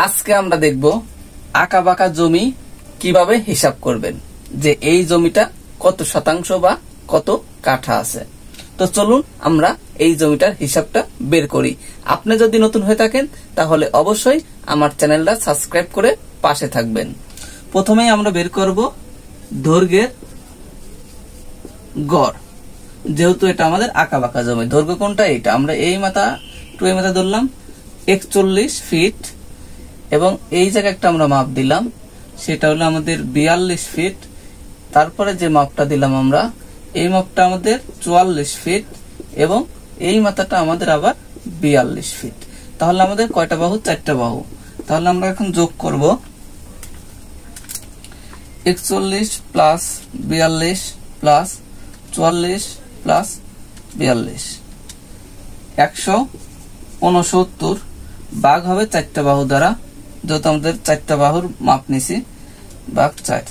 আজকে আমরা দেখব আঁকা বাঁকা জমি কিভাবে হিসাব করবেন, যে এই জমিটা কত শতাংশ বা কত কাঠা আছে। তো চলুন আমরা এই জমিটার হিসাবটা বের করি। আপনি যদি নতুন হয়ে থাকেন তাহলে অবশ্যই আমার চ্যানেলটা সাবস্ক্রাইব করে পাশে থাকবেন। প্রথমেই আমরা বের করব দৈর্ঘ্যের গড়। যেহেতু এটা আমাদের আঁকা বাঁকা জমি, দৈর্ঘ্য কোনটা? এটা আমরা এই মাথা টু এই মাথা ধরলাম 41 ফিট, এবং এই জায়গায় একটা আমরা মাপ দিলাম, সেটা হলো আমাদের 42 ফিট। তারপরে যে মাপটা দিলাম আমরা, এই মাপটা আমাদের 44 ফিট, এবং এই মাথাটা আমাদের আবার 42 ফিট। তাহলে আমাদের কয়টা বাহু? 4টা বাহু। তাহলে আমরা এখন যোগ করব 41 প্লাস 42 প্লাস 44 প্লাস 42, 169 ভাগ হবে 4টা বাহু দ্বারা, যেহেতু আমাদের 4টা বাহুর মাপ নিছি, ভাগ 4,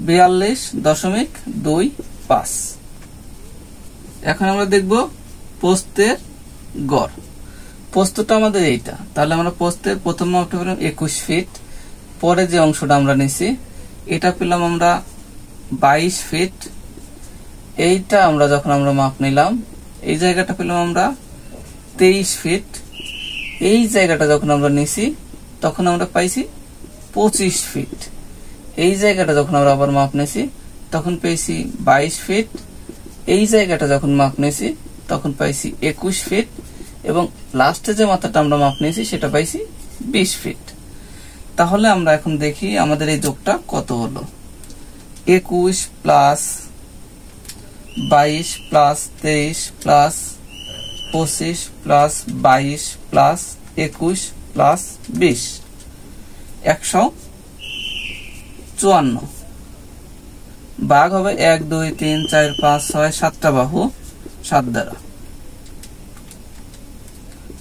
42.25। এখন আমরা দেখব প্রস্থের গড়। প্রস্থটা আমাদের এইটা, তাহলে আমরা প্রস্থের প্রথম মাপটা পেলাম 21 ফিট। পরে যে অংশটা আমরা নিছি এটা পেলাম আমরা 22 ফিট। এইটা আমরা যখন আমরা মাপ নিলাম, এই জায়গাটা পেলাম আমরা 23 ফিট। এই জায়গাটা যখন আমরা নিছি তখন আমরা পাইছি 25 ফিট। এই জায়গাটা যখন আমরা আবার মাপ নিছি তখন পেয়েছি 22 ফিট। এই জায়গাটা যখন মাপ নিছি তখন পাইছি 21 ফিট, এবং লাস্টে যে মাথাটা আমরা মাপ নিয়েছি সেটা পাইছি 20 ফিট। তাহলে আমরা এখন দেখি আমাদের এই যোগটা কত হলো। 21 plus 22 plus 23 plus 25 plus 22 plus 21 plus 20, 154। ভাগ হবে 1 2 3 4 5 6 7টা বাহু 7 দ্বারা।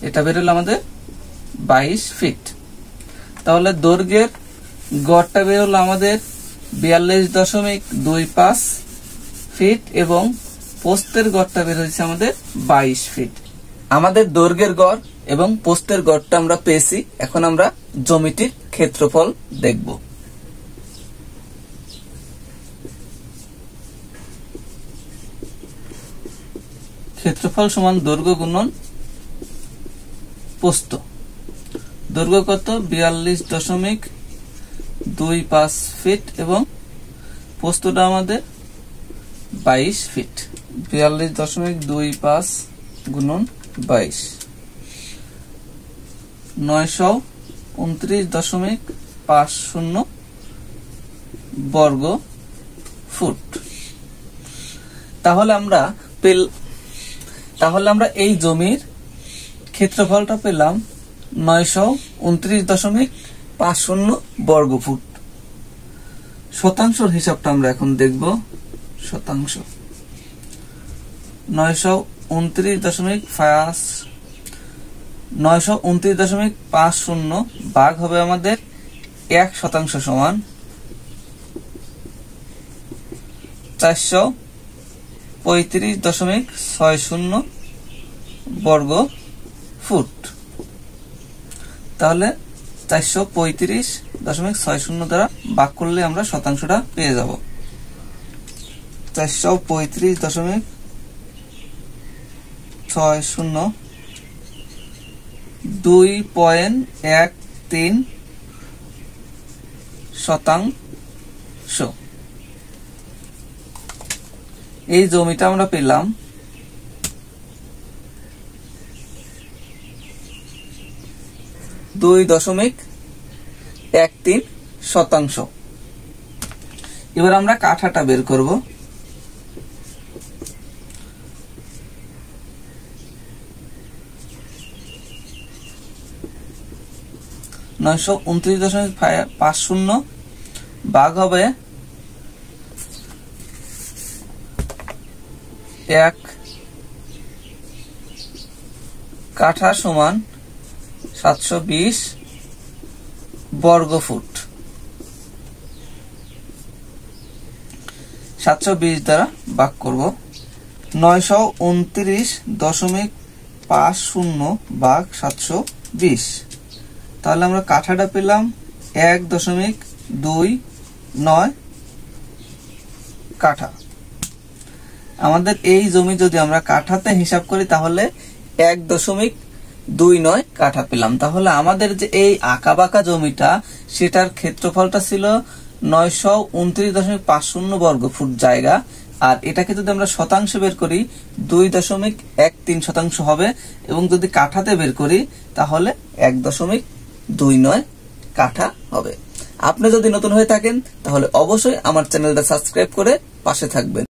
এটা বেরোলো আমাদের 22 ফিট। তাহলে দৈর্ঘ্যের গড়টা বেরোলো আমাদের 42.25 ফিট, এবং প্রস্থের গড়টা বের হয়েছে আমাদের 22 ফিট। আমাদের দৈর্ঘ্যের গড় এবং প্রস্থের গড়টা আমরা পেয়েছি। এখন আমরা জমিটির ক্ষেত্রফল দেখব। ক্ষেত্রফল সমান দৈর্ঘ্য গুণন প্রস্থ। দৈর্ঘ্য কত? 42.25 ফিট, এবং প্রস্থটা আমাদের 22 ফিট। 42.25 গুণন 22, 929.50 বর্গ ফুট। তাহলে আমরা এই জমির ক্ষেত্রফলটা পেলাম 929.50 বর্গ ফুট। শতাংশের হিসাবটা আমরা এখন দেখব। শতাংশ 929.50 ভাগ হবে আমাদের 1% সমান 435.60 বর্গ ফুট। তাহলে 435.60 দ্বারা ভাগ করলে আমরা শতাংশটা পেয়ে যাব। 435.60 2.13 শতাংশ। এই জমিটা আমরা পেলাম 2.13 শতাংশ। এবার আমরা কাঠাটা বের করব। ,929.50 ভাগ হবে 1 কাঠা সমান 720 বর্গ ফুট। 720 দ্বারা ভাগ করব। 929.50 ভাগ 720 তাহলে আমরা কাঠাটা পেলাম 1.29 কাঠা। আমাদের এই জমি যদি আমরা কাঠাতে হিসাব করি তাহলে 1.29 কাঠা পেলাম। তাহলে আমাদের যে এই আঁকাবাঁকা জমিটা সেটার ক্ষেত্রফলটা ছিল 929.50 বর্গফুট জায়গা, আর এটাকে যদি আমরা শতাংশে বের করি 2.13% হবে, এবং যদি কাঠাতে বের করি তাহলে 1.29 কাঠা হবে। আপনি যদি নতুন হয়ে থাকেন তাহলে অবশ্যই আমার চ্যানেলটা সাবস্ক্রাইব করে পাশে থাকবেন।